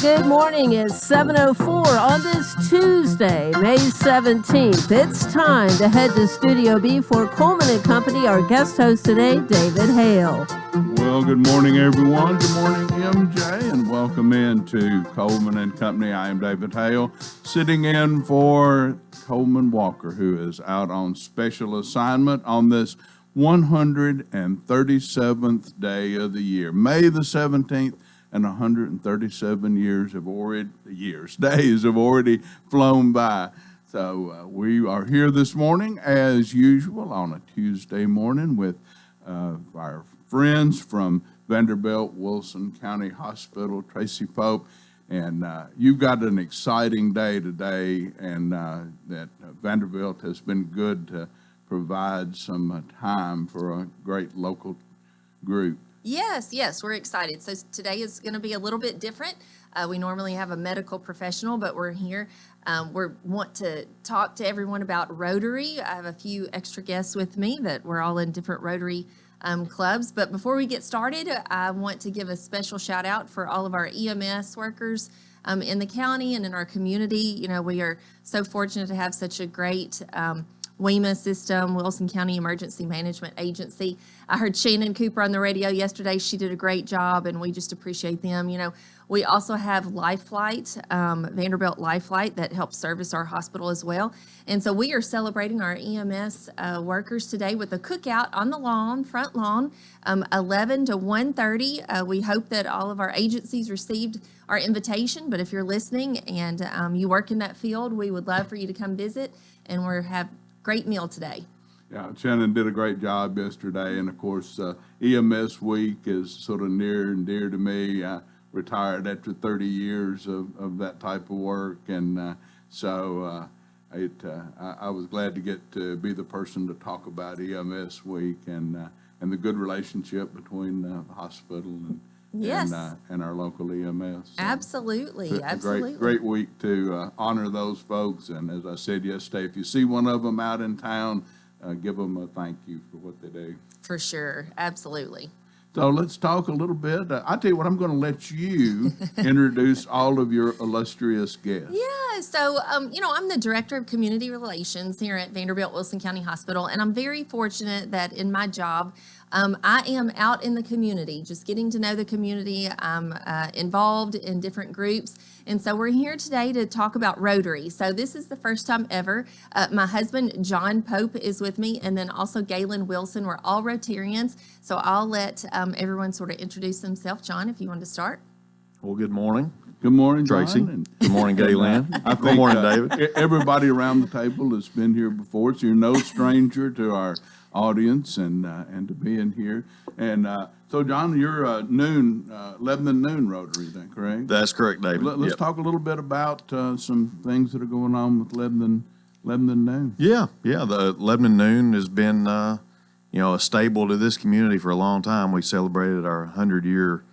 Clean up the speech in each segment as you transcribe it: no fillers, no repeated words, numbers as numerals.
good morning. It's 7:04 on this Tuesday, May 17th. It's time to head to Studio B for Coleman and Company. Our guest host today, David Hale. Well, good morning, everyone. Good morning, MJ, and welcome into Coleman and Company. I am David Hale, sitting in for Coleman Walker, who is out on special assignment on this 137th day of the year, May the 17th. And 137 days have already flown by. So we are here this morning, as usual, on a Tuesday morning with our friends from Vanderbilt Wilson County Hospital, Tracy Pope. And you've got an exciting day today, and that Vanderbilt has been good to provide some time for a great local group. Yes, we're excited. So today is going to be a little bit different. We normally have a medical professional, but we're here. We want to talk to everyone about Rotary. I have a few extra guests with me that we're all in different Rotary clubs. But before we get started, I want to give a special shout out for all of our EMS workers in the county and in our community. You know, we are so fortunate to have such a great WEMA system, Wilson County Emergency Management Agency. I heard Shannon Cooper on the radio yesterday. She did a great job, and we just appreciate them. You know, we also have LifeFlight, Vanderbilt LifeFlight, that helps service our hospital as well. And so we are celebrating our EMS workers today with a cookout on the lawn, front lawn, 11 to 1:30. We hope that all of our agencies received our invitation, but if you're listening and you work in that field, we would love for you to come visit, and we'll have great meal today. Yeah, Shannon did a great job yesterday, and of course, EMS week is sort of near and dear to me. I retired after 30 years of that type of work, and I was glad to get to be the person to talk about EMS week and the good relationship between the hospital and our local EMS. So Absolutely. Great week to honor those folks. And as I said yesterday, if you see one of them out in town, give them a thank you for what they do. For sure. Absolutely. So let's talk a little bit. I'll tell you what, I'm going to let you introduce all of your illustrious guests. Yeah, so, I'm the Director of Community Relations here at Vanderbilt Wilson County Hospital, and I'm very fortunate that in my job, I am out in the community, just getting to know the community. I'm involved in different groups. And so we're here today to talk about Rotary. So this is the first time ever. My husband, John Pope, is with me, and then also Galen Wilson. We're all Rotarians. So I'll let everyone sort of introduce themselves. John, if you want to start. Well, good morning. Good morning, Tracy. John. Good morning, Galen. Good morning, David. Everybody around the table has been here before, so you're no stranger to our audience and to being here. And so, John, you're a Lebanon Noon Rotary, then, correct? That's correct, David. Let's talk a little bit about some things that are going on with Lebanon Noon. Yeah. The Lebanon Noon has been, a staple to this community for a long time. We celebrated our 100-year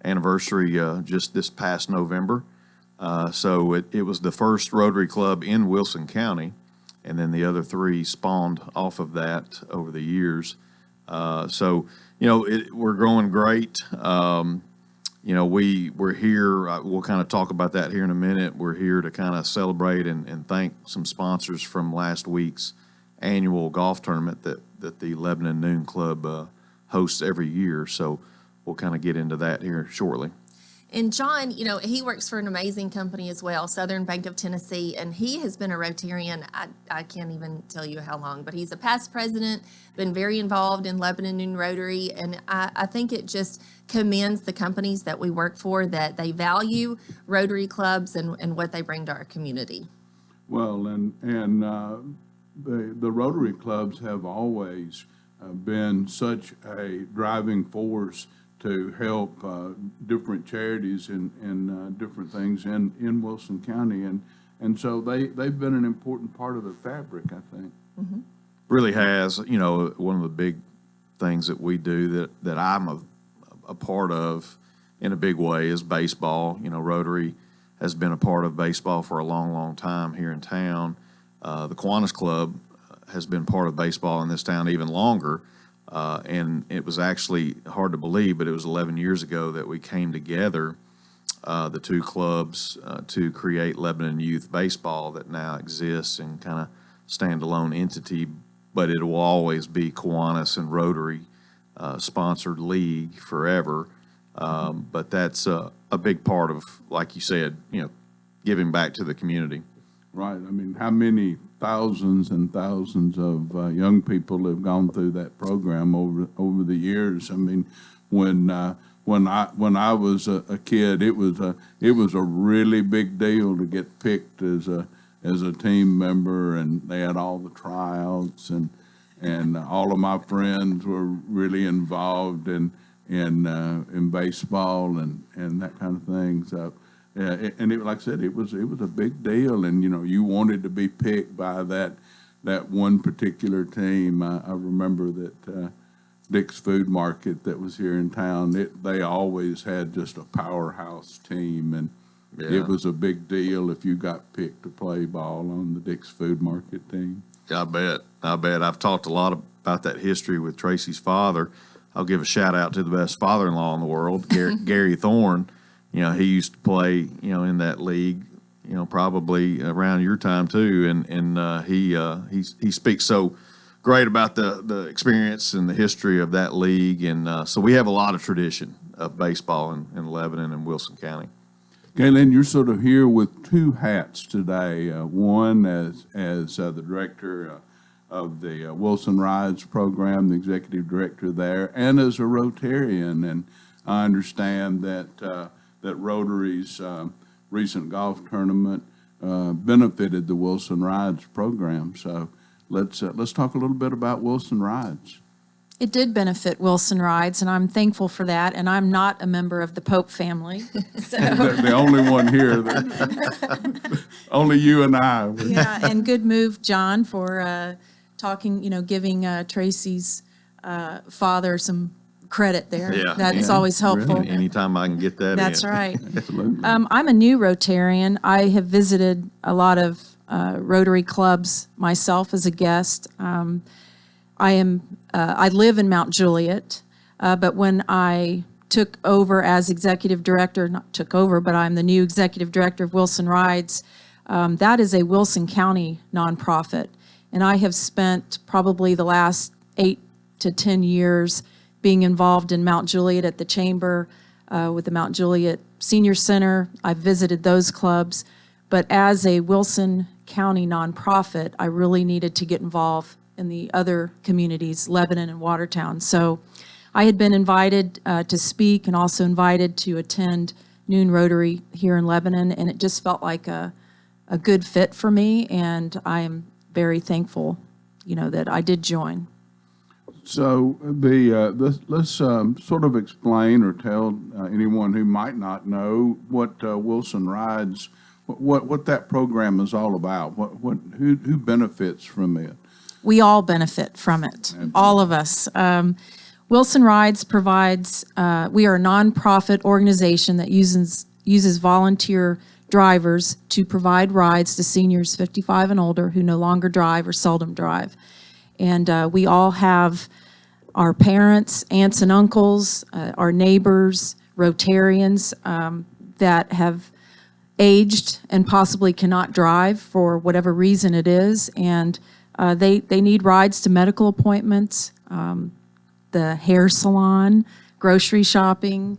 anniversary just this past November. So it was the first Rotary Club in Wilson County, and then the other three spawned off of that over the years. We're growing great. We're here. We'll kind of talk about that here in a minute. We're here to kind of celebrate and thank some sponsors from last week's annual golf tournament that the Lebanon Noon Club hosts every year. So we'll kind of get into that here shortly. And John, he works for an amazing company as well, Southern Bank of Tennessee, and he has been a Rotarian, I can't even tell you how long, but he's a past president, been very involved in Lebanon Noon Rotary, and I think it just commends the companies that we work for that they value Rotary clubs and what they bring to our community. Well, and the Rotary clubs have always been such a driving force to help different charities and different things in Wilson County, and so they've been an important part of the fabric, I think. Mm-hmm. Really has. One of the big things that we do that I'm a part of in a big way is baseball. Rotary has been a part of baseball for a long, long time here in town. The Kiwanis Club has been part of baseball in this town even longer. And it was actually hard to believe, but it was 11 years ago that we came together the two clubs to create Lebanon Youth Baseball that now exists and kind of standalone entity, but it will always be Kiwanis and Rotary sponsored league forever. But that's a big part of, like you said, giving back to the community. Right. I mean, how many thousands and thousands of young people have gone through that program over the years? I mean, when I was a kid, it was a really big deal to get picked as a team member, and they had all the tryouts, and all of my friends were really involved in baseball and that kind of thing. So. And like I said, it was a big deal, and you wanted to be picked by that one particular team. I remember that Dick's Food Market that was here in town. They always had just a powerhouse team, and it was a big deal if you got picked to play ball on the Dick's Food Market team. I bet. I've talked a lot about that history with Tracy's father. I'll give a shout out to the best father-in-law in the world, Gary Thorne. He used to play, in that league, probably around your time too, and he speaks so great about the experience and the history of that league, and so we have a lot of tradition of baseball in Lebanon and Wilson County. Galen, you're sort of here with two hats today. One as the director of the Wilson Rides program, the executive director there, and as a Rotarian, and I understand that Rotary's recent golf tournament benefited the Wilson Rides program. So let's talk a little bit about Wilson Rides. It did benefit Wilson Rides, and I'm thankful for that. And I'm not a member of the Pope family. So. The only one here. Only you and I. Yeah, and good move, John, for talking, giving Tracy's father some credit there. Yeah, That's always helpful. Really? Anytime I can get that That's in. right. Absolutely. I'm a new Rotarian. I have visited a lot of Rotary clubs myself as a guest. I live in Mount Juliet, but when I took over as executive director, not took over, but I'm the new executive director of Wilson Rides, that is a Wilson County nonprofit. And I have spent probably the last 8 to 10 years being involved in Mount Juliet at the Chamber, with the Mount Juliet Senior Center. I've visited those clubs. But as a Wilson County nonprofit, I really needed to get involved in the other communities, Lebanon and Watertown. So I had been invited to speak and also invited to attend Noon Rotary here in Lebanon, and it just felt like a good fit for me, and I am very thankful, that I did join. So let's sort of explain or tell anyone who might not know what Wilson Rides, what that program is all about. Who benefits from it? We all benefit from it, all of us. Wilson Rides provides. We are a nonprofit organization that uses volunteer drivers to provide rides to seniors 55 and older who no longer drive or seldom drive. And we all have our parents, aunts and uncles, our neighbors, Rotarians that have aged and possibly cannot drive for whatever reason it is. And they need rides to medical appointments, the hair salon, grocery shopping,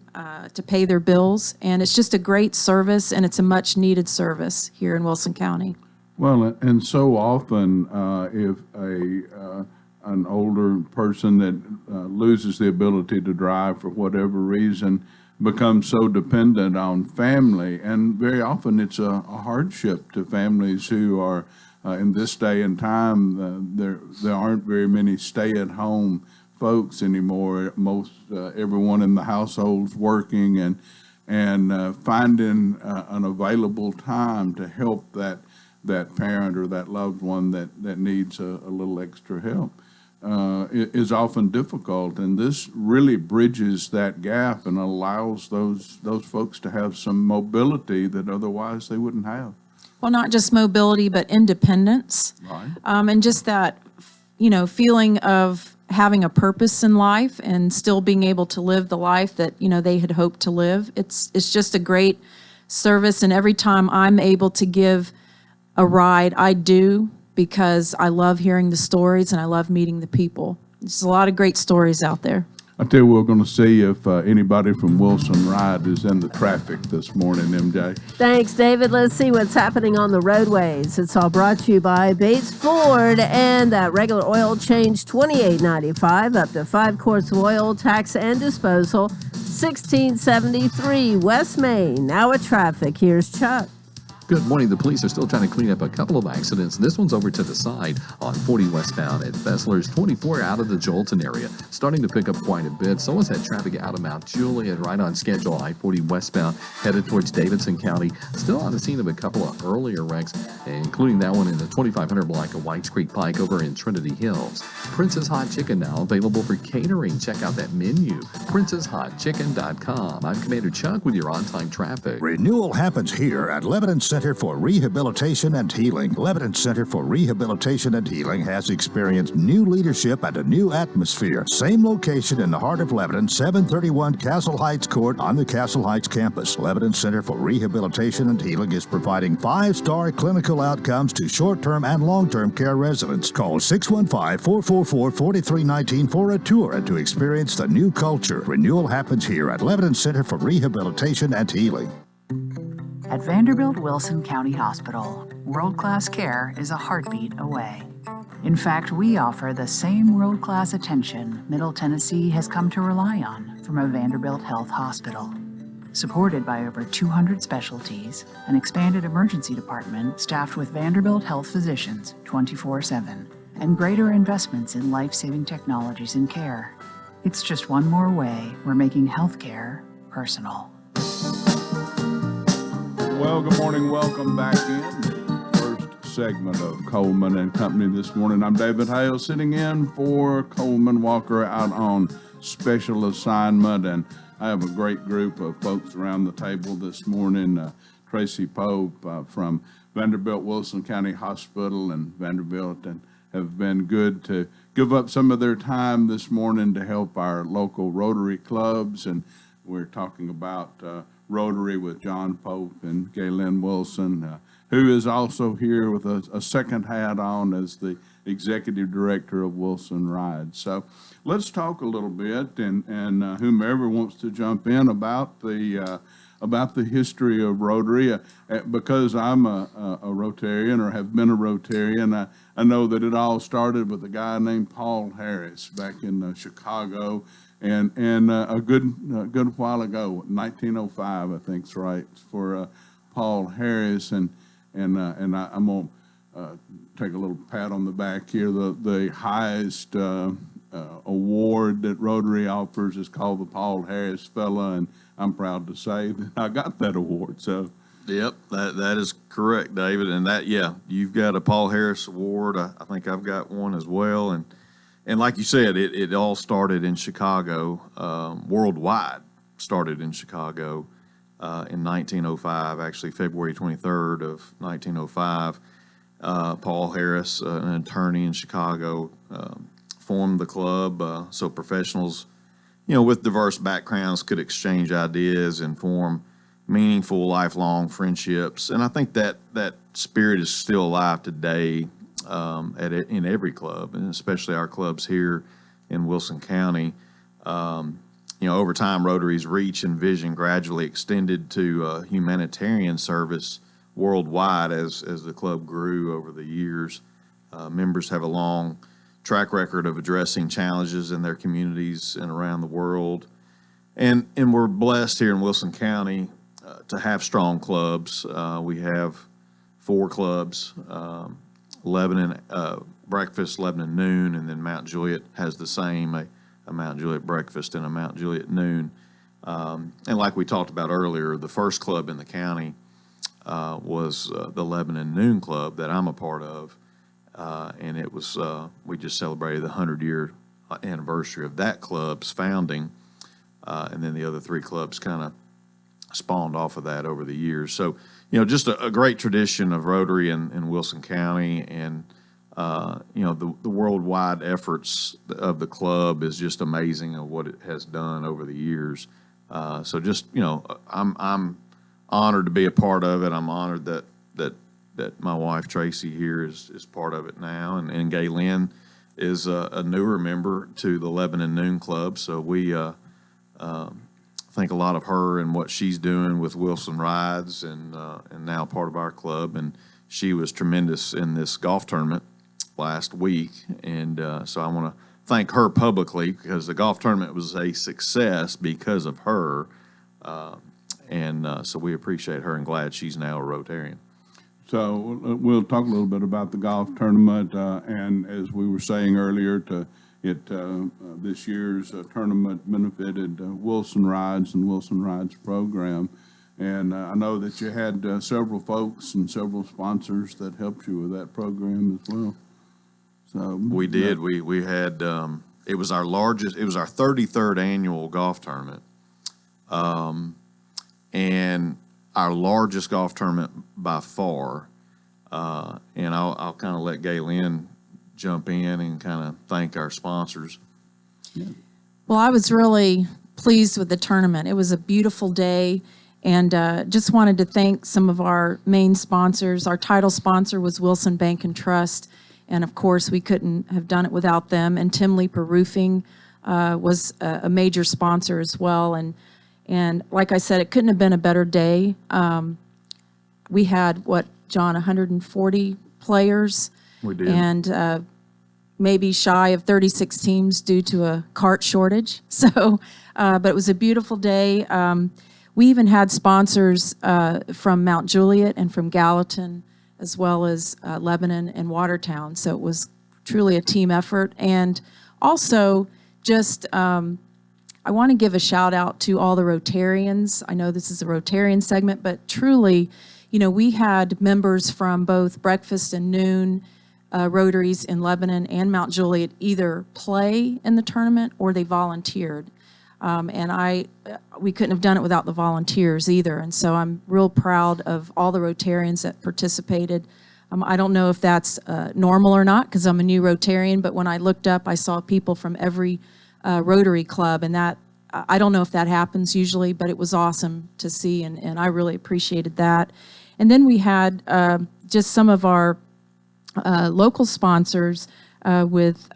to pay their bills. And it's just a great service, and it's a much needed service here in Wilson County. Well, and so often, if an older person that loses the ability to drive for whatever reason becomes so dependent on family, and very often it's a hardship to families who are in this day and time. There aren't very many stay-at-home folks anymore. Most everyone in the household's working, and finding an available time to help that parent or that loved one that needs a little extra help is often difficult, and this really bridges that gap and allows those folks to have some mobility that otherwise they wouldn't have. Well, not just mobility, but independence. Right. And just that, feeling of having a purpose in life and still being able to live the life that, they had hoped to live. It's just a great service. And every time I'm able to give a ride, I do, because I love hearing the stories and I love meeting the people. There's a lot of great stories out there. I tell you, we're going to see if anybody from Wilson Ride is in the traffic this morning, MJ. Thanks, David. Let's see what's happening on the roadways. It's all brought to you by Bates Ford, and that regular oil change $28.95, up to 5 quarts of oil, tax and disposal, $16.73. West Main. Now at traffic. Here's Chuck. Good morning. The police are still trying to clean up a couple of accidents. This one's over to the side on 40 westbound at Fessler's, 24 out of the Jolton area. Starting to pick up quite a bit. So is that traffic out of Mount Juliet, right on schedule. I-40 westbound headed towards Davidson County. Still on the scene of a couple of earlier wrecks, including that one in the 2500 block of Whites Creek Pike over in Trinity Hills. Prince's Hot Chicken now available for catering. Check out that menu, princeshotchicken.com. I'm Commander Chuck with your on-time traffic. Renewal happens here at Lebanon Center for Rehabilitation and Healing. Lebanon Center for Rehabilitation and Healing has experienced new leadership and a new atmosphere. Same location in the heart of Lebanon, 731 Castle Heights Court on the Castle Heights campus. Lebanon Center for Rehabilitation and Healing is providing 5-star clinical outcomes to short-term and long-term care residents. Call 615-444-4319 for a tour and to experience the new culture. Renewal happens here at Lebanon Center for Rehabilitation and Healing. At Vanderbilt Wilson County Hospital, world-class care is a heartbeat away. In fact, we offer the same world-class attention Middle Tennessee has come to rely on from a Vanderbilt Health hospital. Supported by over 200 specialties, an expanded emergency department staffed with Vanderbilt Health physicians 24/7, and greater investments in life-saving technologies and care. It's just one more way we're making healthcare personal. Well, good morning. Welcome back in the first segment of Coleman and Company this morning. I'm David Hale, sitting in for Coleman Walker out on special assignment, and I have a great group of folks around the table this morning. Tracy Pope from Vanderbilt Wilson County Hospital and Vanderbilt, and have been good to give up some of their time this morning to help our local Rotary clubs, and we're talking about Rotary with John Pope and Galen Wilson, who is also here with a second hat on as the executive director of Wilson Ride. So let's talk a little bit, and whomever wants to jump in about the history of Rotary. Because I'm a Rotarian, or have been a Rotarian, I know that it all started with a guy named Paul Harris back in Chicago. And a good while ago, 1905, I think's right, for Paul Harris, and I'm gonna take a little pat on the back here. The highest award that Rotary offers is called the Paul Harris Fella, and I'm proud to say that I got that award. So. Yep, that is correct, David. And that, yeah, you've got a Paul Harris Award. I think I've got one as well. And like you said, it all started in Chicago, worldwide started in Chicago in 1905, actually February 23rd of 1905. Paul Harris, an attorney in Chicago, formed the club so professionals, with diverse backgrounds could exchange ideas and form meaningful, lifelong friendships. And I think that spirit is still alive today. In every club, and especially our clubs here in Wilson County. Over time, Rotary's reach and vision gradually extended to humanitarian service worldwide as the club grew over the years. Members have a long track record of addressing challenges in their communities and around the world. And we're blessed here in Wilson County to have strong clubs. We have 4 clubs. Lebanon breakfast, Lebanon noon, and then Mount Juliet has the same, a Mount Juliet breakfast and a Mount Juliet noon. And like we talked about earlier, the first club in the county was the Lebanon Noon Club that I'm a part of. And it was, we just celebrated the 100-year anniversary of that club's founding. And then the other 3 clubs kind of spawned off of that over the years. So, just a great tradition of Rotary in Wilson County, and the worldwide efforts of the club is just amazing of what it has done over the years. So just, I'm honored to be a part of it. I'm honored that my wife Tracy here is part of it now, and Gaylyn is a newer member to the Lebanon Noon Club. So we think a lot of her and what she's doing with Wilson Rides, and now part of our club. And she was tremendous in this golf tournament last week, and so I want to thank her publicly, because the golf tournament was a success because of her, and so we appreciate her and glad she's now a Rotarian. So we'll talk a little bit about the golf tournament, and as we were saying earlier, this year's tournament benefited Wilson Rides and Wilson Rides program, and I know that you had several folks and several sponsors that helped you with that program as well. So we did. We had it was our largest. It was our 33rd annual golf tournament, and our largest golf tournament by far. And I'll kind of let Gaylyn jump in and kind of thank our sponsors. Yeah. Well, I was really pleased with the tournament. It was a beautiful day, and just wanted to thank some of our main sponsors. Our title sponsor was Wilson Bank and Trust, and of course we couldn't have done it without them. And Tim Leeper Roofing was a major sponsor as well. And like I said, it couldn't have been a better day. We had, John, 140 players? We did. And maybe shy of 36 teams due to a cart shortage. So, but it was a beautiful day. We even had sponsors from Mount Juliet and from Gallatin, as well as Lebanon and Watertown. So it was truly a team effort. And also just, I want to give a shout out to all the Rotarians. I know this is a Rotarian segment, but truly, we had members from both Breakfast and Noon Rotaries in Lebanon and Mount Juliet either play in the tournament or they volunteered. And we couldn't have done it without the volunteers either. And so I'm real proud of all the Rotarians that participated. I don't know if that's normal or not, because I'm a new Rotarian, but when I looked up, I saw people from every Rotary Club, and that I don't know if that happens usually, but it was awesome to see, and I really appreciated that. And then we had just some of our local sponsors with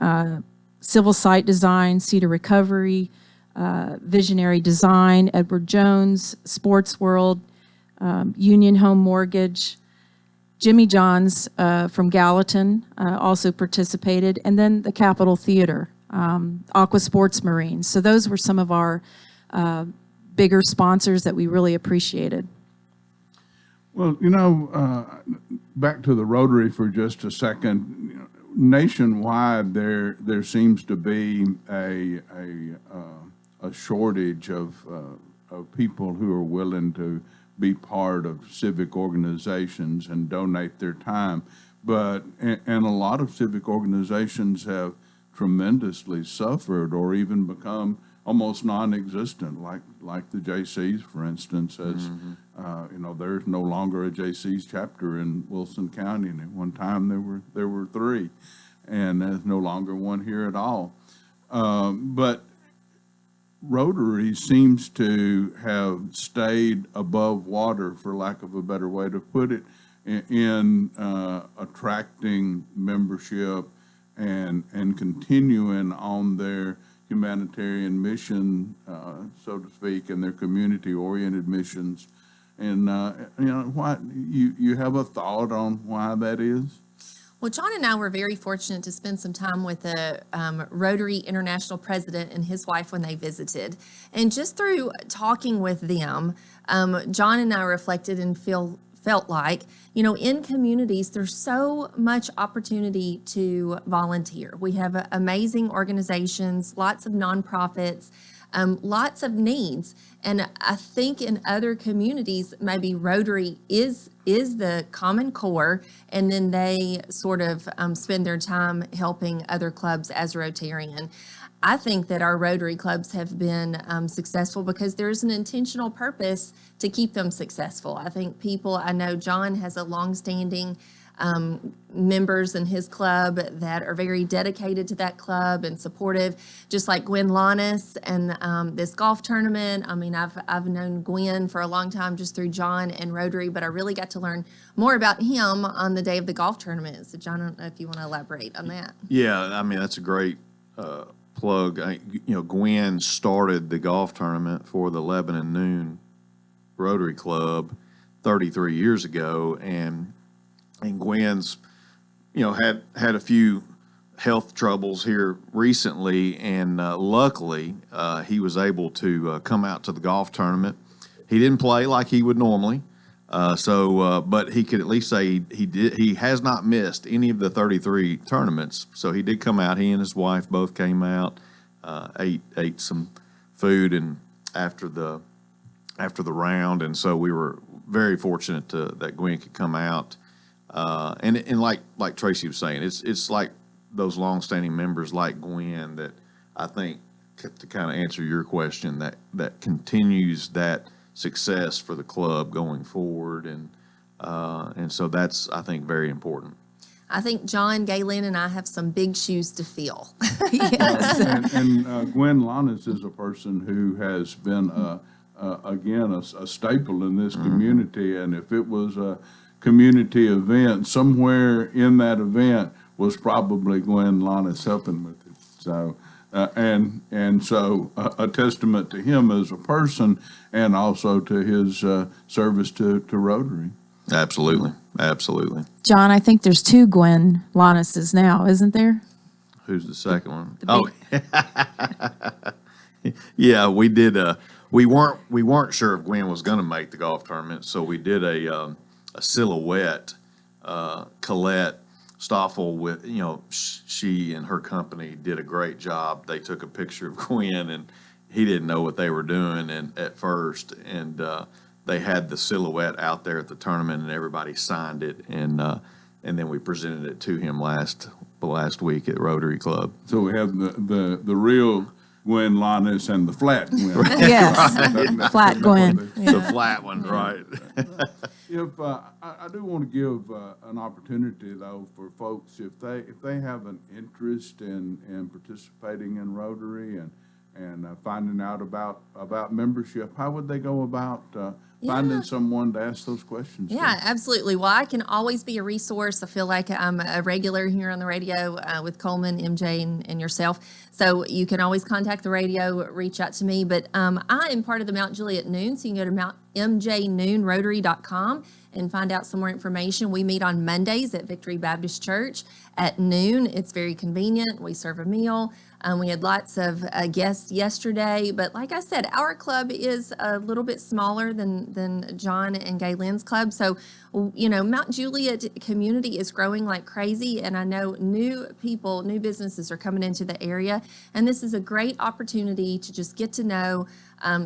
Civil Site Design, Cedar Recovery, Visionary Design, Edward Jones, Sports World, Union Home Mortgage, Jimmy John's from Gallatin also participated, and then the Capitol Theater, Aqua Sports Marines. So those were some of our bigger sponsors that we really appreciated. Well, back to the Rotary for just a second. Nationwide, there seems to be a shortage of people who are willing to be part of civic organizations and donate their time. But and a lot of civic organizations have tremendously suffered or even become almost non-existent, like the JCs, for instance, as there's no longer a JCs chapter in Wilson County, and at one time there were 3, and there's no longer one here at all. But Rotary seems to have stayed above water, for lack of a better way to put it, in attracting membership and continuing on their humanitarian mission, so to speak, and their community-oriented missions. And why you have a thought on why that is? Well, John and I were very fortunate to spend some time with the Rotary International president and his wife when they visited. And just through talking with them, John and I reflected and felt like, in communities, there's so much opportunity to volunteer. We have amazing organizations, lots of nonprofits, lots of needs. And I think in other communities, maybe Rotary is the common core, and then they sort of spend their time helping other clubs as Rotarian. I think that our Rotary clubs have been successful because there's an intentional purpose to keep them successful. I think I know John has a longstanding members in his club that are very dedicated to that club and supportive, just like Gwen Lannis and this golf tournament. I mean, I've known Gwen for a long time just through John and Rotary, but I really got to learn more about him on the day of the golf tournament. So John, I don't know if you want to elaborate on that. Yeah, I mean, that's a great plug. Gwen started the golf tournament for the Lebanon Noon Rotary Club 33 years ago, and Gwen's, had a few health troubles here recently, and luckily he was able to come out to the golf tournament. He didn't play like he would normally, but he could at least say he has not missed any of the 33 tournaments. So he did come out. He and his wife both came out, ate some food, and after the round, and so we were very fortunate that Gwen could come out. And like Tracy was saying, it's like those longstanding members like Gwen that I think, to kind of answer your question, that continues that success for the club going forward, and so that's, I think, very important. I think John, Galen, and I have some big shoes to fill. And Gwen Lannis is a person who has been again a staple in this community, and if it was a community event, somewhere in that event was probably Gwen Lannis helping with it. So so a testament to him as a person, and also to his service to Rotary. Absolutely. John, I think there's 2 Gwen Lannises now, isn't there? Who's the second one? Yeah, we did. We weren't sure if Gwen was going to make the golf tournament, so we did a silhouette. Colette Stoffel, with she and her company did a great job. They took a picture of Gwen, and he didn't know what they were doing at first, and they had the silhouette out there at the tournament, and everybody signed it, and then we presented it to him last week at Rotary Club. So we have the real Gwen Lannis and the flat Gwen. Yes, flat Gwen. The flat one, right? If I do want to give an opportunity though for folks, if they have an interest in participating in Rotary and finding out about membership, how would they go about finding someone to ask those questions to? Yeah, absolutely. Well, I can always be a resource. I feel like I'm a regular here on the radio with Coleman, MJ, and yourself. So you can always contact the radio, reach out to me. But I am part of the Mount Juliet Noon, so you can go to mjnoonrotary.com and find out some more information. We meet on Mondays at Victory Baptist Church at noon. It's very convenient. We serve a meal. We had lots of guests yesterday, but like I said, our club is a little bit smaller than John and Galen's club. So, Mount Juliet community is growing like crazy, and I know new businesses are coming into the area, and this is a great opportunity to just get to know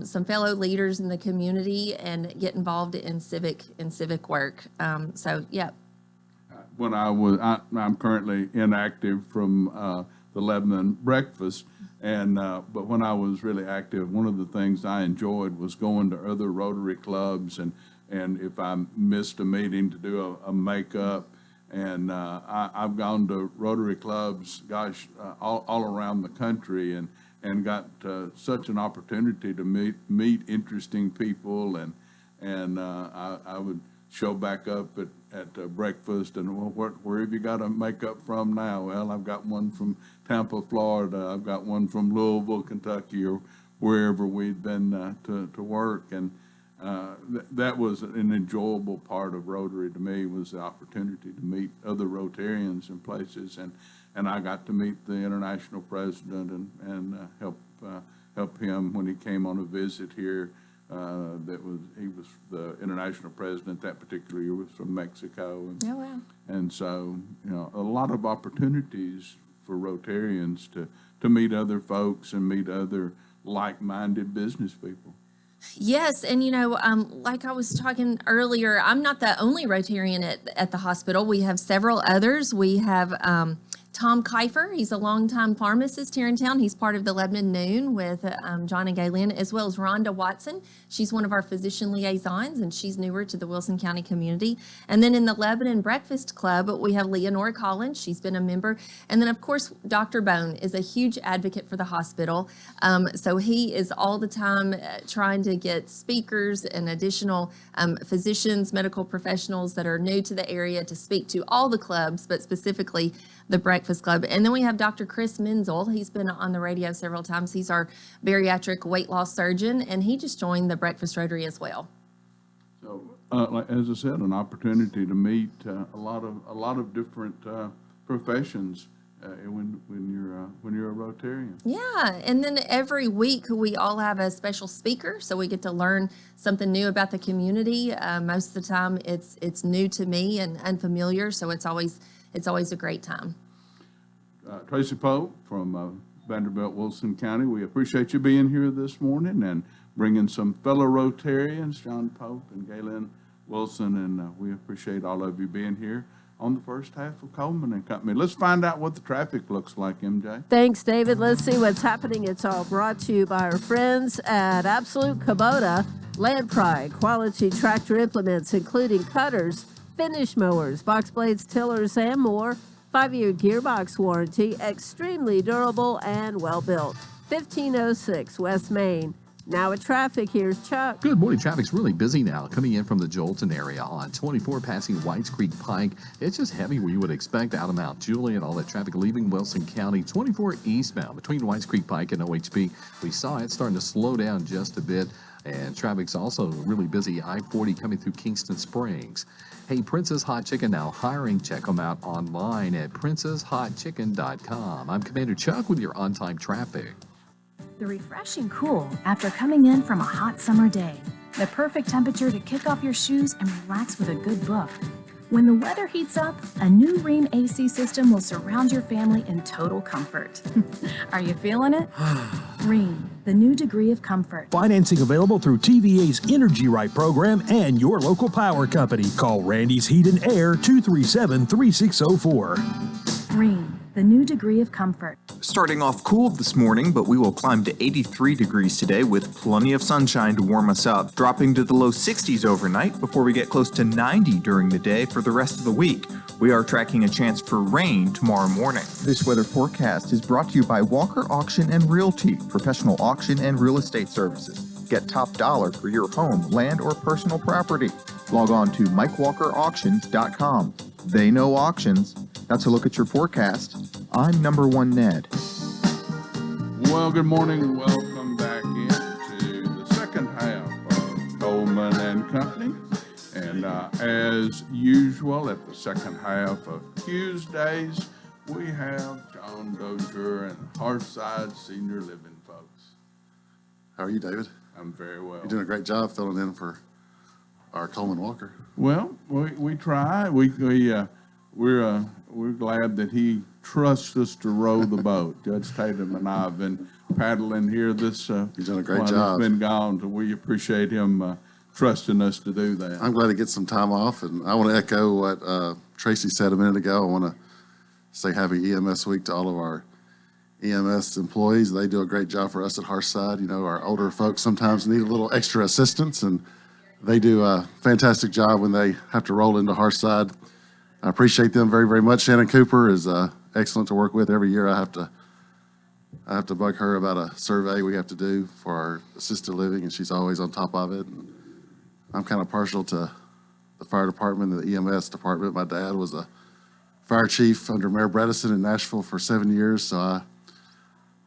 some fellow leaders in the community and get involved in civic work. When I'm currently inactive from the Lebanon breakfast, but when I was really active, one of the things I enjoyed was going to other Rotary clubs, and if I missed a meeting, to do a makeup. And I've gone to Rotary clubs, all around the country, and got such an opportunity to meet interesting people, and I would show back up at breakfast, and where have you got a makeup from now? Well, I've got one from Tampa, Florida. I've got one from Louisville, Kentucky, or wherever we'd been to work, and that was an enjoyable part of Rotary to me, was the opportunity to meet other Rotarians in places, and I got to meet the international president and help him when he came on a visit here. He was the international president that particular year, was from Mexico, and so a lot of opportunities for Rotarians to meet other folks and meet other like-minded business people. Yes, and like I was talking earlier, I'm not the only Rotarian at the hospital. We have several others. We have Tom Kiefer, he's a longtime pharmacist here in town. He's part of the Lebanon Noon with John and Galen, as well as Rhonda Watson. She's one of our physician liaisons, and she's newer to the Wilson County community. And then in the Lebanon Breakfast Club, we have Leonora Collins. She's been a member. And then, of course, Dr. Bone is a huge advocate for the hospital. So he is all the time trying to get speakers and additional physicians, medical professionals that are new to the area to speak to all the clubs, but specifically the Breakfast Club. And then we have Dr. Chris Menzel. He's been on the radio several times. He's our bariatric weight loss surgeon, and he just joined the Breakfast Rotary as well. So, like, as I said, an opportunity to meet a lot of different professions when you're a Rotarian. Yeah, and then every week we all have a special speaker, so we get to learn something new about the community. Most of the time, it's new to me and unfamiliar, so it's always a great time. Tracy Pope from Vanderbilt, Wilson County, we appreciate you being here this morning and bringing some fellow Rotarians, John Pope and Galen Wilson, and we appreciate all of you being here on the first half of Coleman and Company. Let's find out what the traffic looks like, MJ. Thanks, David. Let's see what's happening. It's all brought to you by our friends at Absolute Kubota, Land Pride, quality tractor implements, including cutters, finish mowers, box blades, tillers, and more. 5-year gearbox warranty, extremely durable and well-built. 1506 West Main. Now at traffic, here's Chuck. Good morning. Traffic's really busy now coming in from the Jolton area on 24 passing Whites Creek Pike. It's just heavy where you would expect out of Mount Juliet. All that traffic leaving Wilson County 24 eastbound between Whites Creek Pike and OHB. We saw it starting to slow down just a bit, and traffic's also really busy I-40 coming through Kingston Springs. Hey, Princess Hot Chicken now hiring. Check them out online at princesshotchicken.com. I'm Commander Chuck with your on-time traffic. The refreshing cool after coming in from a hot summer day. The perfect temperature to kick off your shoes and relax with a good book. When the weather heats up, a new Rheem AC system will surround your family in total comfort. Are you feeling it? Rheem, the new degree of comfort. Financing available through TVA's Energy Right program and your local power company. Call Randy's Heat and Air 237-3604. Rheem, the new degree of comfort. Starting off cool this morning, but we will climb to 83 degrees today with plenty of sunshine to warm us up, dropping to the low 60s overnight before we get close to 90 during the day for the rest of the week. We are tracking a chance for rain tomorrow morning. This weather forecast is brought to you by Walker Auction and Realty, professional auction and real estate services. Get top dollar for your home, land, or personal property. Log on to MikeWalkerAuctions.com. They know auctions. That's a look at your forecast. I'm number one Ned. Well, good morning. Welcome back into the second half of Coleman and Company. And as usual, at the second half of Tuesdays, we have John Dozier and Hearthside Senior Living folks. How are you, David? I'm very well. You're doing a great job filling in for our Coleman Walker. Well, we try. We're glad that he trusts us to row the boat. Judge Tatum and I have been paddling here this. He's done a great while job. He's been gone, so we appreciate him trusting us to do that. I'm glad to get some time off, and I want to echo what Tracy said a minute ago. I want to say happy EMS week to all of our EMS employees. They do a great job for us at Hearthside. You know, our older folks sometimes need a little extra assistance, and they do a fantastic job when they have to roll into Hearthside. I appreciate them very, very much. Shannon Cooper is excellent to work with. Every year I have to bug her about a survey we have to do for our assisted living, and she's always on top of it. And I'm kind of partial to the fire department and the EMS department. My dad was a fire chief under Mayor Bredesen in Nashville for 7 years, so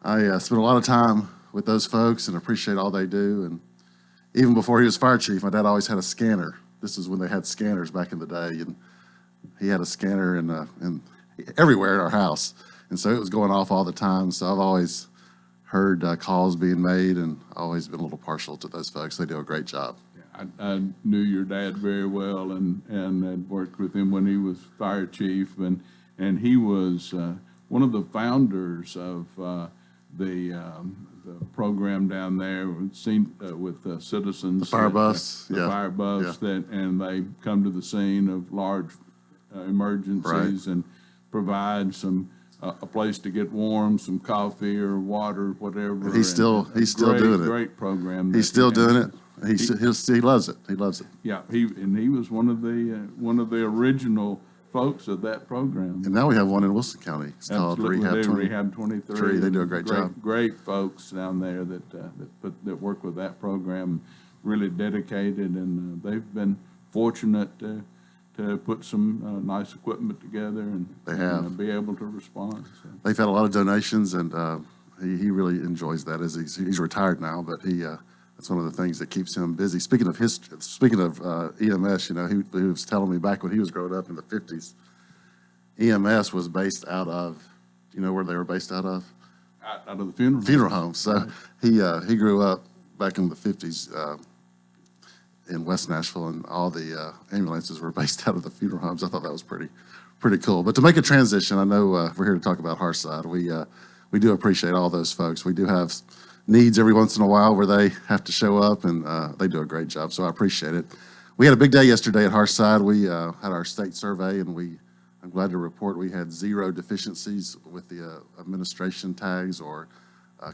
I spent a lot of time with those folks and appreciate all they do. And even before he was fire chief, my dad always had a scanner. This is when they had scanners back in the day, and he had a scanner in everywhere in our house, and so it was going off all the time. So I've always heard calls being made, and always been a little partial to those folks. They do a great job. I knew your dad very well, and had worked with him when he was fire chief, and he was one of the founders of the program down there with citizens. The fire bus, the fire bus, and they come to the scene of large emergencies and provide some a place to get warm, some coffee or water, whatever. He's still doing it. Great program. He's still doing it. He loves it. He loves it. Yeah, he was one of the original folks of that program. And now we have one in Wilson County. It's called Rehab 23. They do a great job. Great folks down there that work with that program, really dedicated, and they've been fortunate to put some nice equipment together and be able to respond. So. They've had a lot of donations, and he really enjoys that. As he's retired now, but that's one of the things that keeps him busy. Speaking of EMS, he was telling me back when he was growing up in the 50s, EMS was based out of, where they were based out of? Out of the funeral home. Funeral home. So he grew up back in the 50s in West Nashville, and all the ambulances were based out of the funeral homes. I thought that was pretty cool. But to make a transition, I know we're here to talk about Hearthside. We do appreciate all those folks. We do have needs every once in a while where they have to show up, and they do a great job, so I appreciate it. We had a big day yesterday at Hearthside. We had our state survey, and I'm glad to report we had 0 deficiencies with the administration tags or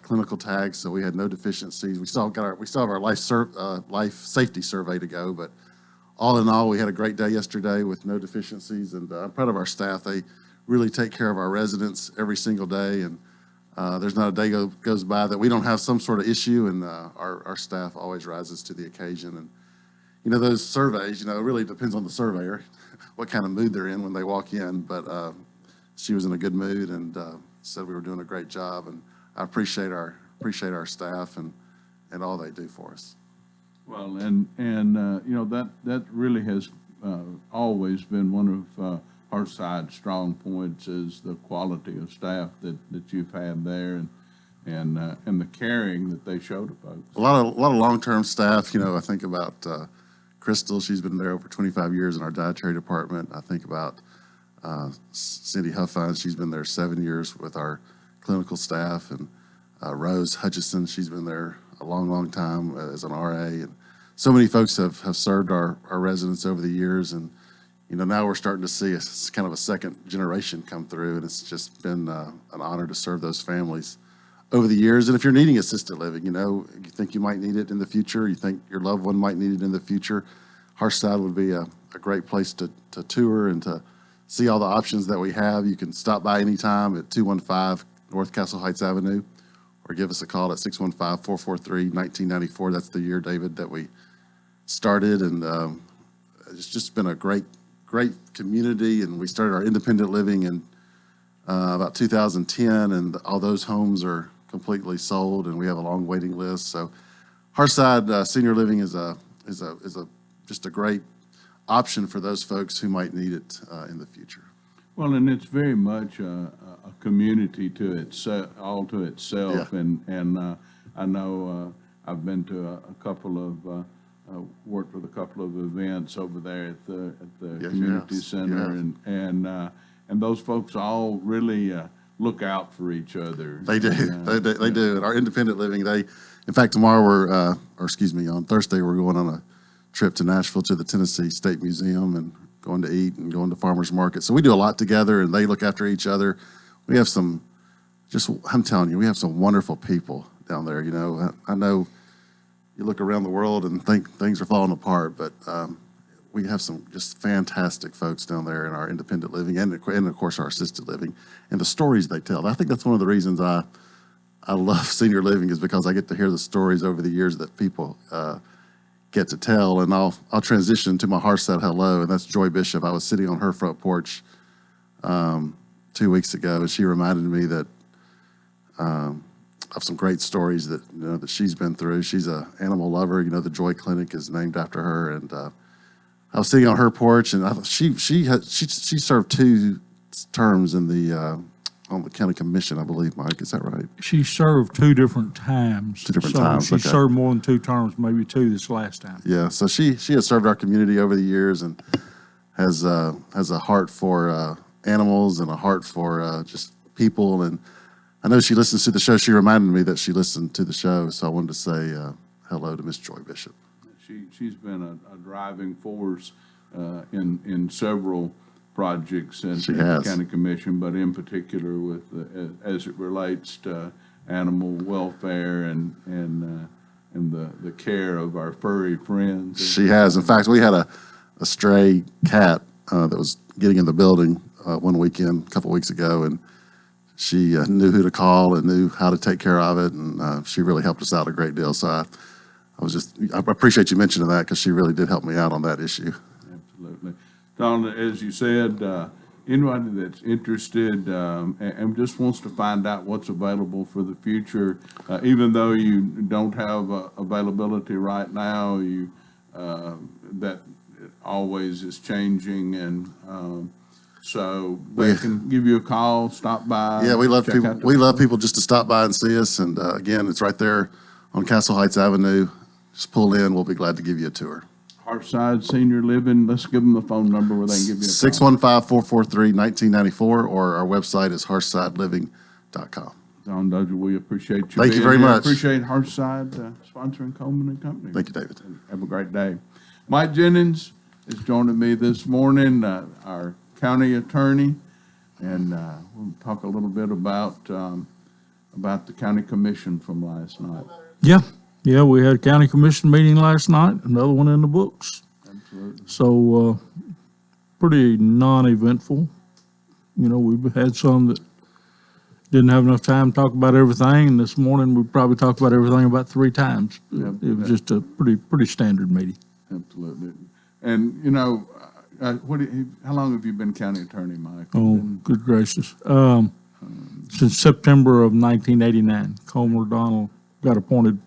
clinical tags, so we had no deficiencies. We still have our life safety survey to go, but all in all, we had a great day yesterday with no deficiencies, and I'm proud of our staff. They really take care of our residents every single day, and there's not a day goes by that we don't have some sort of issue, and our staff always rises to the occasion. And those surveys, it really depends on the surveyor what kind of mood they're in when they walk in, but she was in a good mood and said we were doing a great job, and I appreciate our staff and all they do for us. Well, and that really has always been one of Hearthside's strong points, is the quality of staff that you've had there, and the caring that they show to folks. A lot of long-term staff. I think about Crystal. She's been there over 25 years in our dietary department. I think about Cindy Huffine. She's been there 7 years with our clinical staff, and Rose Hutchison. She's been there a long time as an RA, and so many folks have served our residents over the years, and now we're starting to see kind of a second generation come through, and it's just been an honor to serve those families over the years. And if you're needing assisted living, you think you might need it in the future, you think your loved one might need it in the future, Hearthside would be a great place to tour and to see all the options that we have. You can stop by anytime at 215 North Castle Heights Avenue, or give us a call at 615-443-1994. That's the year, David, that we started, and it's just been a great community. And we started our independent living in about 2010, and all those homes are completely sold, and we have a long waiting list. So Hearthside Senior Living is just a great option for those folks who might need it in the future. Well, and it's very much a community all to itself, Yeah. and I know I've been to a couple of worked with a couple of events over there at the Yes, community yes, center, yes. and those folks all really look out for each other. They do. And, They do. At our independent living, in fact, tomorrow on Thursday, we're going on a trip to Nashville to the Tennessee State Museum and going to eat and going to farmers market. So we do a lot together, and they look after each other. We have I'm telling you, we have some wonderful people down there. I know you look around the world and think things are falling apart, but we have some just fantastic folks down there in our independent living and of course our assisted living, and the stories they tell. I think that's one of the reasons I love senior living, is because I get to hear the stories over the years that people get to tell. And I'll transition to my Hearthside hello, and that's Joy Bishop. I was sitting on her front porch 2 weeks ago, and she reminded me that of some great stories that that she's been through. She's an animal lover. The Joy Clinic is named after her, and I was sitting on her porch, and she served 2 terms in on the county commission, I believe. Mike, is that right? She served 2 different times. 2 different times. She Okay. served more than 2 terms, maybe 2 this last time. Yeah, so she has served our community over the years, and has a heart for animals and a heart for just people. And I know she listens to the show. She reminded me that she listened to the show, so I wanted to say hello to Miss Joy Bishop. she's been a driving force in several projects in She the has. county commission, but in particular with, as it relates to animal welfare and the care of our furry friends. She has. In fact, we had a stray cat that was getting in the building one weekend, a couple weeks ago, and she knew who to call and knew how to take care of it, and she really helped us out a great deal. So I appreciate you mentioning that because she really did help me out on that issue. Absolutely. Don, as you said, anybody that's interested and just wants to find out what's available for the future, even though you don't have availability right now, that always is changing, and so they can give you a call, stop by. Yeah, we love people. out the We love store. people just to stop by and see us. And again, it's right there on Castle Heights Avenue. Just pull in. We'll be glad to give you a tour. Hearthside Senior Living. Let's give them the phone number where they can give you a call. 615-443-1994, or our website is hearthsideliving.com. Don Dozier, we appreciate you. Thank you being very here. much. Appreciate Hearthside sponsoring Coleman and Company. Thank you, David. Have a great day. Mike Jennings is joining me this morning, our county attorney, and we'll talk a little bit about the county commission from last night. Yeah, we had a county commission meeting last night, another one in the books. Absolutely. So, pretty non-eventful. You know, we've had some that didn't have enough time to talk about everything, and this morning we probably talked about everything about 3 times. Yep. It was just a pretty standard meeting. Absolutely. And, you know, how long have you been county attorney, Mike? Oh, good gracious. Since September of 1989, Coleman O'Donnell got appointed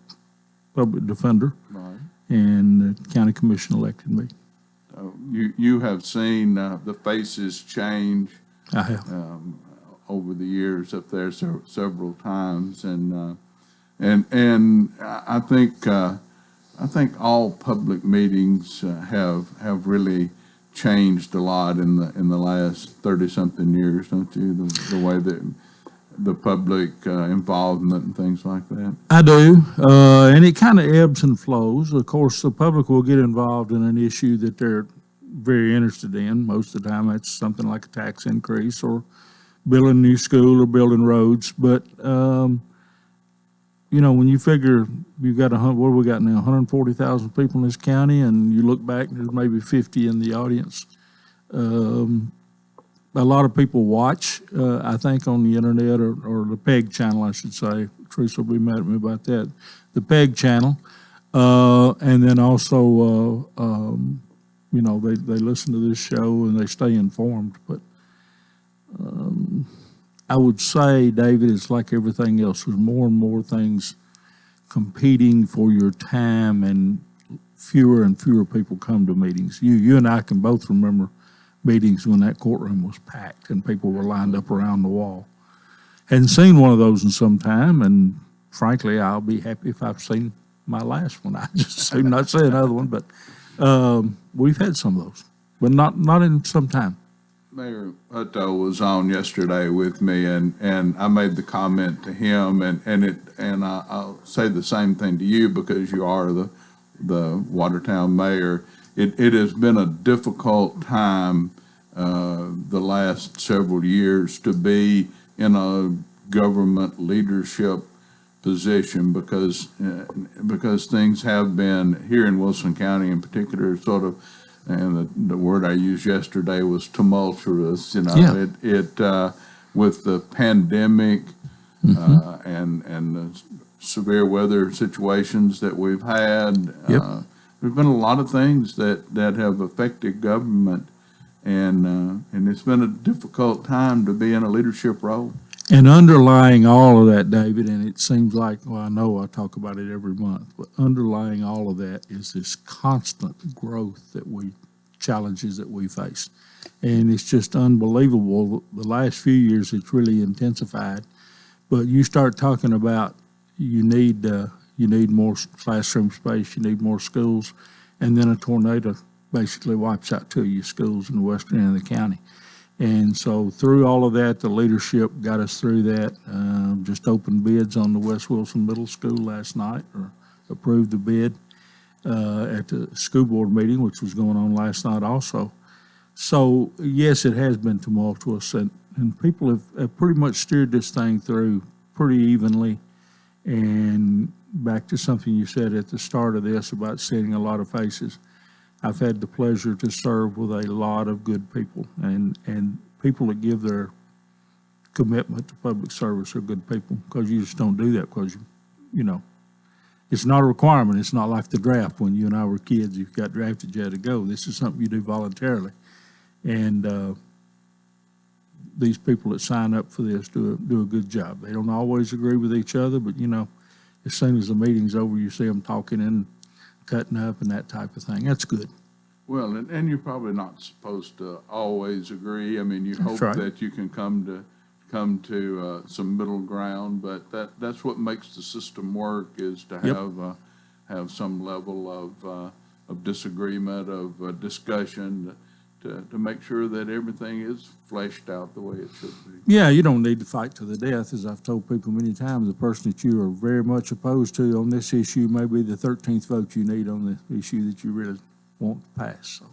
public defender, Right. and the county commission elected me. You have seen the faces change I have. over the years up there several times, and I think all public meetings have really changed a lot in the last 30-something years, don't you? The way that the public involvement and things like that. I do, and it kind of ebbs and flows. Of course, the public will get involved in an issue that they're very interested in. Most of the time, it's something like a tax increase or building a new school or building roads. But, you know, when you figure you've got, what do we got now, 140,000 people in this county, and you look back, there's maybe 50 in the audience. A lot of people watch, I think, on the internet or the PEG channel, I should say. Teresa will be mad at me about that. The PEG channel. And then also, you know, they listen to this show and they stay informed. But I would say, David, it's like everything else. There's more and more things competing for your time, and fewer and fewer people come to meetings. You and I can both remember meetings when that courtroom was packed and people were lined up around the wall. Hadn't seen one of those in some time, and frankly, I'll be happy if I've seen my last one. I just assume not say another one, but we've had some of those, but not in some time. Mayor Hutto was on yesterday with me, and I made the comment to him, and I'll say the same thing to you because you are the Watertown mayor. It has been a difficult time the last several years to be in a government leadership position because things have been here in Wilson County in particular sort of, and the word I used yesterday was tumultuous. You know, Yeah. with the pandemic and the severe weather situations that we've had. Yep. There's been a lot of things that have affected government, and it's been a difficult time to be in a leadership role. And underlying all of that, David, and it seems like, well, I know I talk about it every month, but underlying all of that is this constant growth challenges that we face. And it's just unbelievable. The last few years, it's really intensified. But you start talking about you need more classroom space, you need more schools, and then a tornado basically wipes out 2 of your schools in the western end of the county. And so through all of that, the leadership got us through that. Just opened bids on the West Wilson Middle School last night, or approved the bid at the school board meeting, which was going on last night also. So, yes, it has been tumultuous, and people have pretty much steered this thing through pretty evenly. And back to something you said at the start of this about seeing a lot of faces. I've had the pleasure to serve with a lot of good people, and people that give their commitment to public service are good people, because you just don't do that because, you know, it's not a requirement. It's not like the draft when you and I were kids. If you got drafted, you had to go. This is something you do voluntarily. And these people that sign up for this do a good job. They don't always agree with each other, but, you know, as soon as the meeting's over, you see them talking and cutting up and that type of thing. That's good. Well, and you're probably not supposed to always agree. I mean, you hope right. that you can come to some middle ground, but that's what makes the system work, is to have some level of disagreement, of discussion, to make sure that everything is fleshed out the way it should be. Yeah, you don't need to fight to the death. As I've told people many times, the person that you are very much opposed to on this issue may be the 13th vote you need on the issue that you really want to pass. So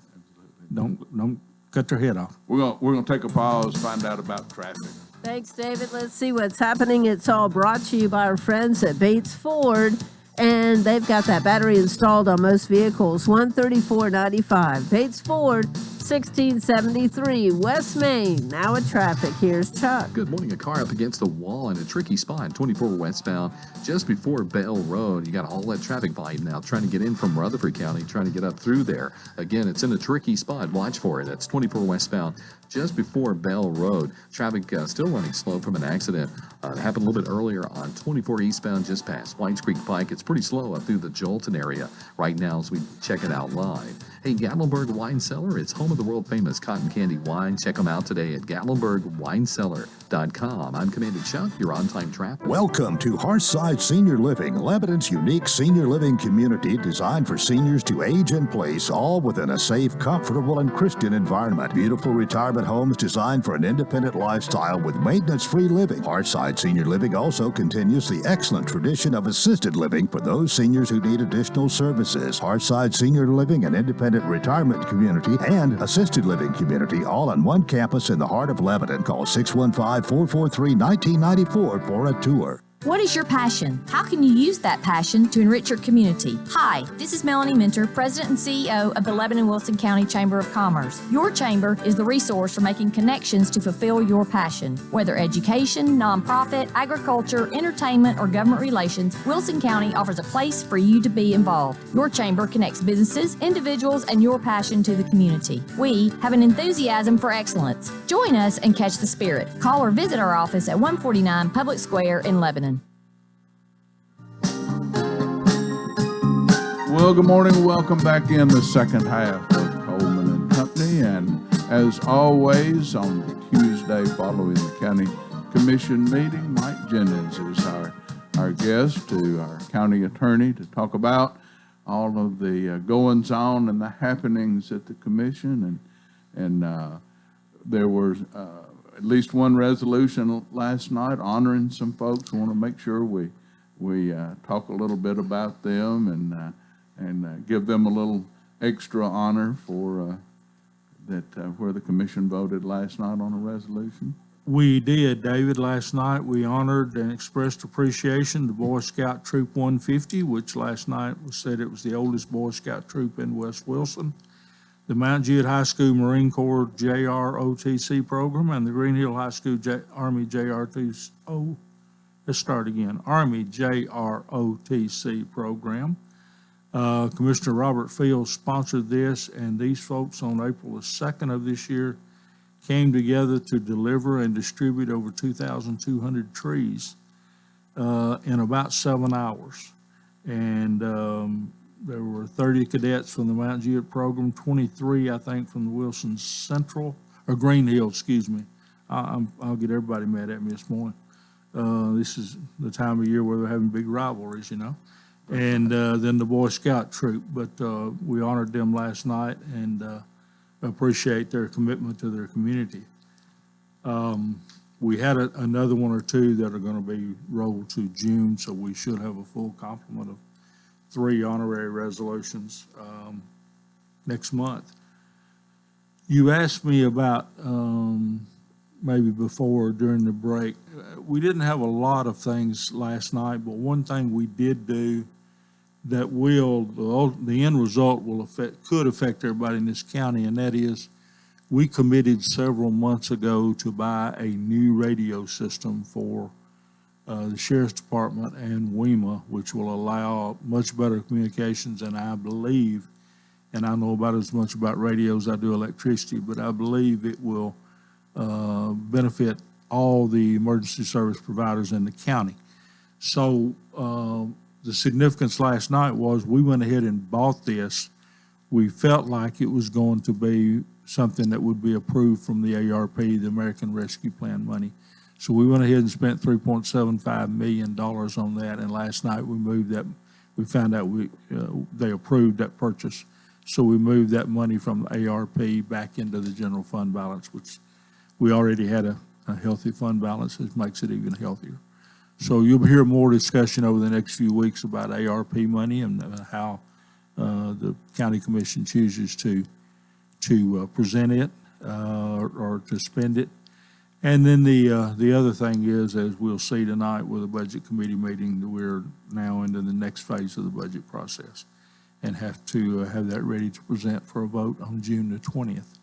don't cut their head off. We're gonna take a pause, find out about traffic. Thanks, David. Let's see what's happening. It's all brought to you by our friends at Bates Ford, and they've got that battery installed on most vehicles. $134.95. Bates Ford, 1673 West Main. Now at traffic. Here's Chuck. Good morning. A car up against the wall in a tricky spot, 24 westbound, just before Bell Road. You got all that traffic volume now trying to get in from Rutherford County, trying to get up through there. Again, it's in a tricky spot. Watch for it. That's 24 westbound, just before Bell Road. Traffic still running slow from an accident. It happened a little bit earlier on 24 eastbound, just past Whites Creek Pike. It's pretty slow up through the Jolton area right now as we check it out live. Hey, Gatlinburg Wine Cellar, it's home of the world-famous cotton candy wine. Check them out today at GatlinburgWineCellar.com. I'm Commander Chuck, your on-time traffic. Welcome to Hearthside Senior Living, Lebanon's unique senior living community designed for seniors to age in place, all within a safe, comfortable, and Christian environment. Beautiful retirement homes designed for an independent lifestyle with maintenance-free living. Hearthside Senior Living also continues the excellent tradition of assisted living for those seniors who need additional services. Hearthside Senior Living, an independent retirement community and assisted living community, all on one campus in the heart of Lebanon. Call 615-443-1994 for a tour. What is your passion? How can you use that passion to enrich your community? Hi, this is Melanie Minter, President and CEO of the Lebanon-Wilson County Chamber of Commerce. Your chamber is the resource for making connections to fulfill your passion. Whether education, nonprofit, agriculture, entertainment, or government relations, Wilson County offers a place for you to be involved. Your chamber connects businesses, individuals, and your passion to the community. We have an enthusiasm for excellence. Join us and catch the spirit. Call or visit our office at 149 Public Square in Lebanon. Well, good morning. Welcome back in the second half of Coleman and Company. And as always, on the Tuesday following the county commission meeting, Mike Jennings is our guest, to our county attorney, to talk about all of the goings on and the happenings at the commission. And there was at least one resolution last night honoring some folks. We want to make sure we talk a little bit about them and give them a little extra honor for where the commission voted last night on a resolution. We did, David. Last night we honored and expressed appreciation to Boy Scout Troop 150, which last night was said it was the oldest Boy Scout troop in West Wilson, the Mount Juliet High School Marine Corps JROTC program, and the Green Hill High School Army JROTC. Let's start again. Army JROTC program. Commissioner Robert Fields sponsored this, and these folks on April the 2nd of this year came together to deliver and distribute over 2,200 trees in about 7 hours. And there were 30 cadets from the Mount Juliet program, 23, I think, from the Wilson Central, or Green Hill, excuse me. I'll get everybody mad at me this morning. This is the time of year where they're having big rivalries, you know. And then the Boy Scout troop. But we honored them last night and appreciate their commitment to their community. We had another one or two that are going to be rolled to June, so we should have a full complement of 3 honorary resolutions next month. You asked me about maybe before or during the break. We didn't have a lot of things last night, but one thing we did do that the end result could affect everybody in this county, and that is we committed several months ago to buy a new radio system for the Sheriff's Department and WEMA, which will allow much better communications, and I believe, and I know about as much about radio as I do electricity, but I believe it will benefit all the emergency service providers in the county. So the significance last night was we went ahead and bought this. We felt like it was going to be something that would be approved from the ARP, the American Rescue Plan money. So we went ahead and spent $3.75 million on that, and last night we moved that. We found out they approved that purchase. So we moved that money from the ARP back into the general fund balance, which we already had a healthy fund balance. It makes it even healthier. So you'll hear more discussion over the next few weeks about ARP money and how the county commission chooses to present it or to spend it. And then the other thing is, as we'll see tonight with the budget committee meeting, that we're now into the next phase of the budget process and have to have that ready to present for a vote on June the 20th.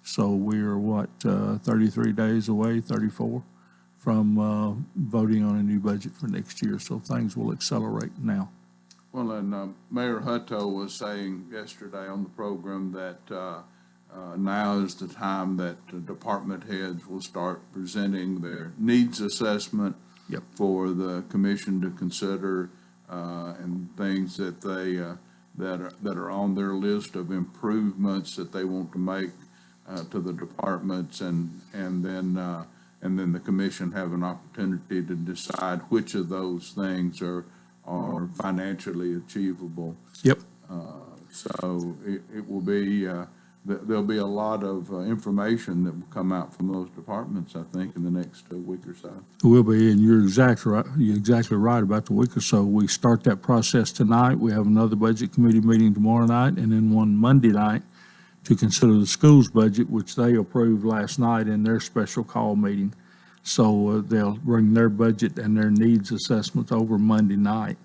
So we're 33 days away, 34, from voting on a new budget for next year. So things will accelerate now. Well, and Mayor Hutto was saying yesterday on the program that now is the time that department heads will start presenting their needs assessment for the commission to consider and things that they that are on their list of improvements that they want to make to the departments, and then the commission have an opportunity to decide which of those things are financially achievable. Yep. So it will be, there'll be a lot of information that will come out from those departments, I think, in the next week or so. It will be, and you're exactly right. You're exactly right about the week or so. We start that process tonight. We have another budget committee meeting tomorrow night, and then one Monday night to consider the school's budget, which they approved last night in their special call meeting. So they'll bring their budget and their needs assessments over Monday night.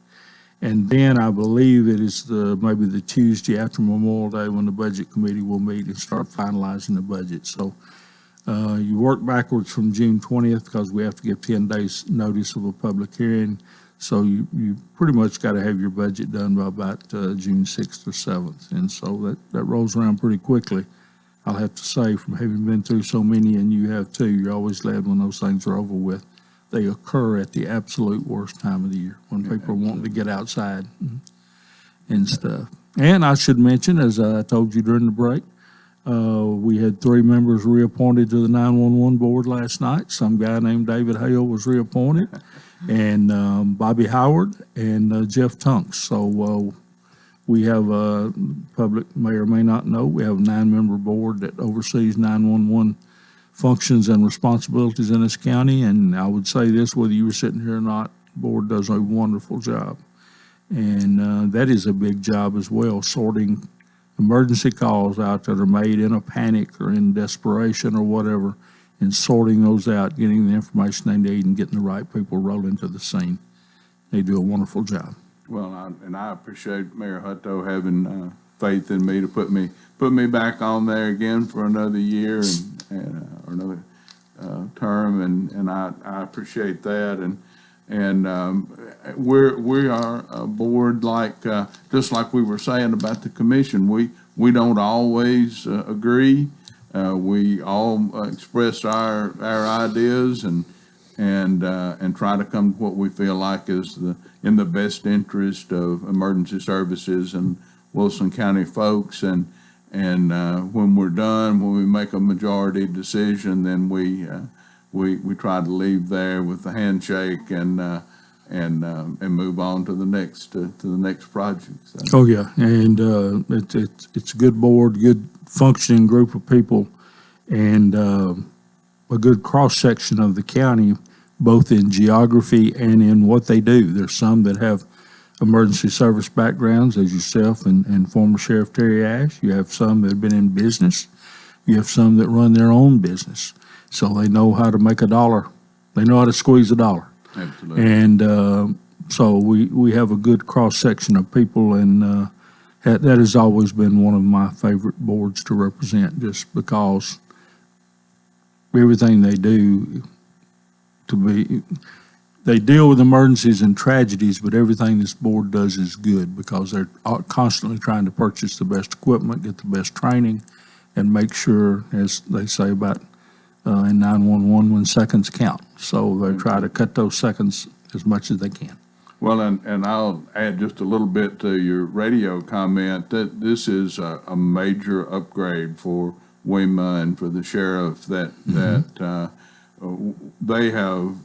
And then I believe it is maybe the Tuesday after Memorial Day when the budget committee will meet and start finalizing the budget. So you work backwards from June 20th because we have to give 10 days notice of a public hearing. So you pretty much got to have your budget done by about June 6th or 7th. And so that rolls around pretty quickly. I'll have to say, from having been through so many, and you have too, you're always glad when those things are over with. They occur at the absolute worst time of the year when people are wanting to get outside and stuff. And I should mention, as I told you during the break, we had 3 members reappointed to the 911 board last night. Some guy named David Hale was reappointed, and Bobby Howard and Jeff Tunks. So we have a public may or may not know, we have a 9-member board that oversees 911 functions and responsibilities in this county. And I would say this, whether you were sitting here or not, the board does a wonderful job. And that is a big job as well, sorting emergency calls out that are made in a panic or in desperation or whatever, and sorting those out, getting the information they need, and getting the right people rolling to the scene. They do a wonderful job. Well, I appreciate Mayor Hutto having faith in me to put me back on there again for another year or another term, and I appreciate that. And we are a board just like we were saying about the commission. We don't always agree. We all express our ideas and try to come to what we feel like is in the best interest of emergency services and Wilson County folks. And when we're done, when we make a majority decision, then we try to leave there with the handshake and move on to the next project. So. Oh yeah, and it's a good board, good functioning group of people, and a good cross section of the county, both in geography and in what they do. There's some that have emergency service backgrounds, as yourself and former Sheriff Terry Ash. You have some that have been in business. You have some that run their own business, so they know how to make a dollar. They know how to squeeze a dollar. Absolutely. And so we have a good cross-section of people, and that has always been one of my favorite boards to represent, just because everything they do they deal with emergencies and tragedies, but everything this board does is good because they're constantly trying to purchase the best equipment, get the best training, and make sure, as they say about in 911, when seconds count. So they try to cut those seconds as much as they can. Well, and I'll add just a little bit to your radio comment that this is a major upgrade for WEMA and for the sheriff that they have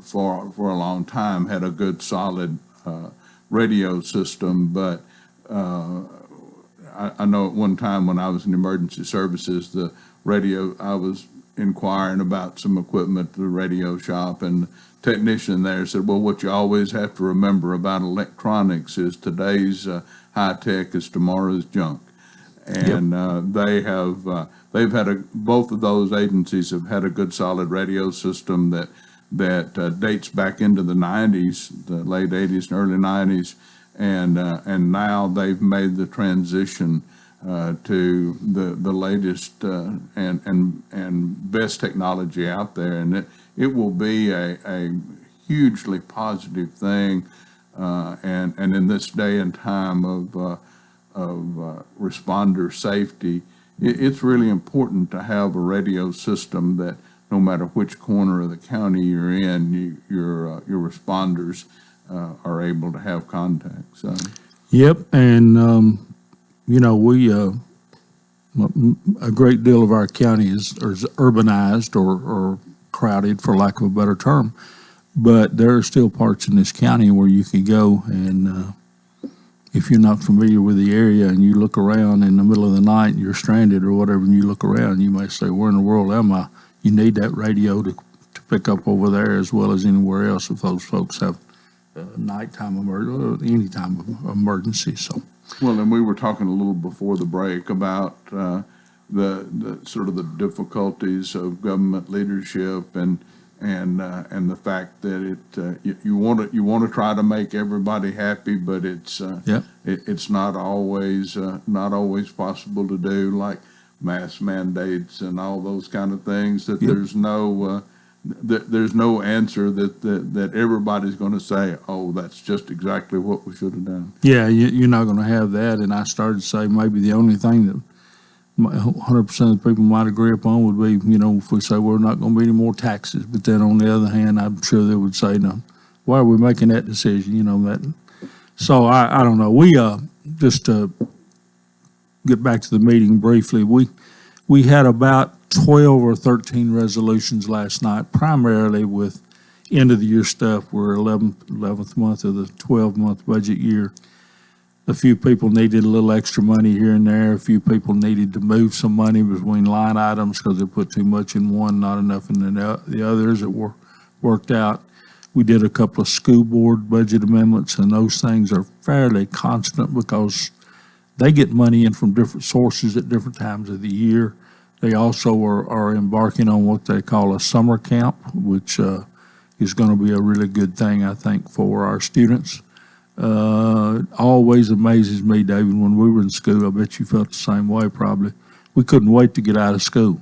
for a long time had a good solid radio system, but I know at one time when I was in emergency services, the radio, I was inquiring about some equipment at the radio shop, and the technician there said, well, what you always have to remember about electronics is today's high tech is tomorrow's junk. And they've had both of those agencies have had a good solid radio system that dates back into the 90s, the late 80s and early 90s, and now they've made the transition to the latest and best technology out there, and it will be a hugely positive thing, and in this day and time of responder safety, it's really important to have a radio system that no matter which corner of the county you're in, your responders are able to have contact. So. Yep, and we a great deal of our county is urbanized or crowded, for lack of a better term, but there are still parts in this county where you can go and if you're not familiar with the area and you look around in the middle of the night and you're stranded or whatever, and you look around, you may say, where in the world am I? You need that radio to pick up over there as well as anywhere else if those folks have nighttime emergency, or any time of emergency. So. Well, and we were talking a little before the break about the sort of the difficulties of government leadership and the fact that you want to try to make everybody happy, but it's not always possible to do, like mask mandates and all those kind of things. That there's no answer that everybody's going to say, oh, that's just exactly what we should have done. Yeah, you're not going to have that. And I started to say maybe the only thing that 100% of the people might agree upon would be, if we say we're not going to be any more taxes. But then on the other hand, I'm sure they would say, no, why are we making that decision? That. So I don't know. We just to get back to the meeting briefly, we had about 12 or 13 resolutions last night, primarily with end of the year stuff. We're 11th month of the 12-month budget year. A few people needed a little extra money here and there. A few people needed to move some money between line items because they put too much in one, not enough in the others. It worked out. We did a couple of school board budget amendments, and those things are fairly constant because they get money in from different sources at different times of the year. They also are embarking on what they call a summer camp, which is going to be a really good thing, I think, for our students. Always amazes me, David, when we were in school, I bet you felt the same way probably. We couldn't wait to get out of school.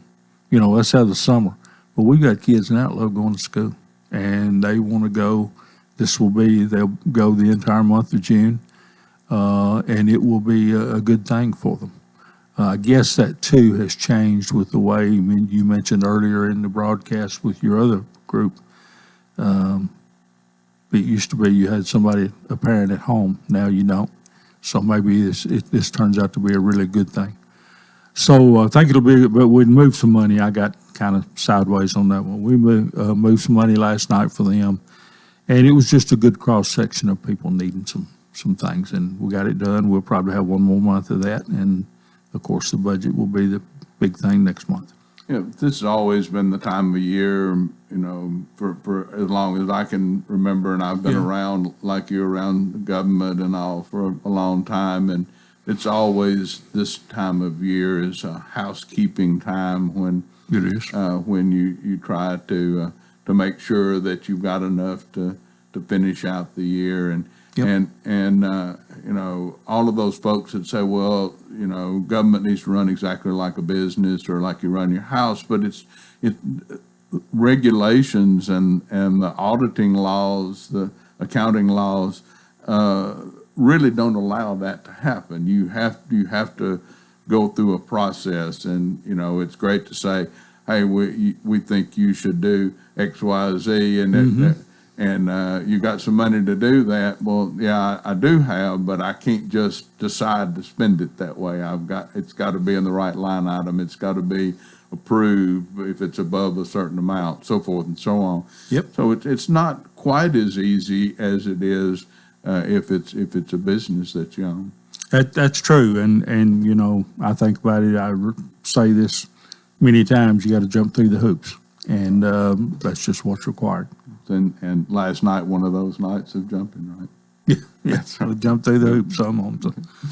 Let's have the summer. But we got kids now that love going to school, and they want to go. They'll go the entire month of June, and it will be a good thing for them. I guess that too has changed with the way you mentioned earlier in the broadcast with your other group. It used to be you had a parent at home. Now you don't. So maybe this turns out to be a really good thing. So I think it'll be, but we'd move some money. I got kind of sideways on that one. We moved some money last night for them, and it was just a good cross section of people needing some things, and we got it done. We'll probably have one more month of that, and of course the budget will be the big thing next month. This has always been the time of year, for as long as I can remember, and I've been around like you around the government and all for a long time, and it's always this time of year is a housekeeping time when It is. when you try to make sure that you've got enough to finish out the year. And Yep. you know, all of those folks that say, well, you know, government needs to run exactly like a business or like you run your house, but it regulations and the auditing laws, the accounting laws, really don't allow that to happen. You have to go through a process, and you know, it's great to say, hey, we think you should do X, Y, Z, and you got some money to do that. Well, yeah, I do have, but I can't just decide to spend it that way. It's got to be in the right line item. It's got to be approved if it's above a certain amount, so forth and so on. Yep. So it's not quite as easy as it is if it's a business that you own. That's true, and you know, I think about it. Say this many times: you got to jump through the hoops, and that's just what's required. And last night, one of those nights of jumping, right? Yeah, I jumped through the hoops some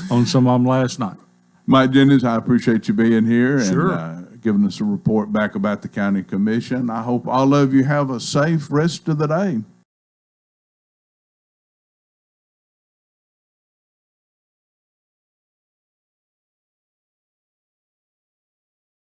on some of them last night. Mike Jennings, I appreciate you being here Sure. and giving us a report back about the county commission. I hope all of you have a safe rest of the day.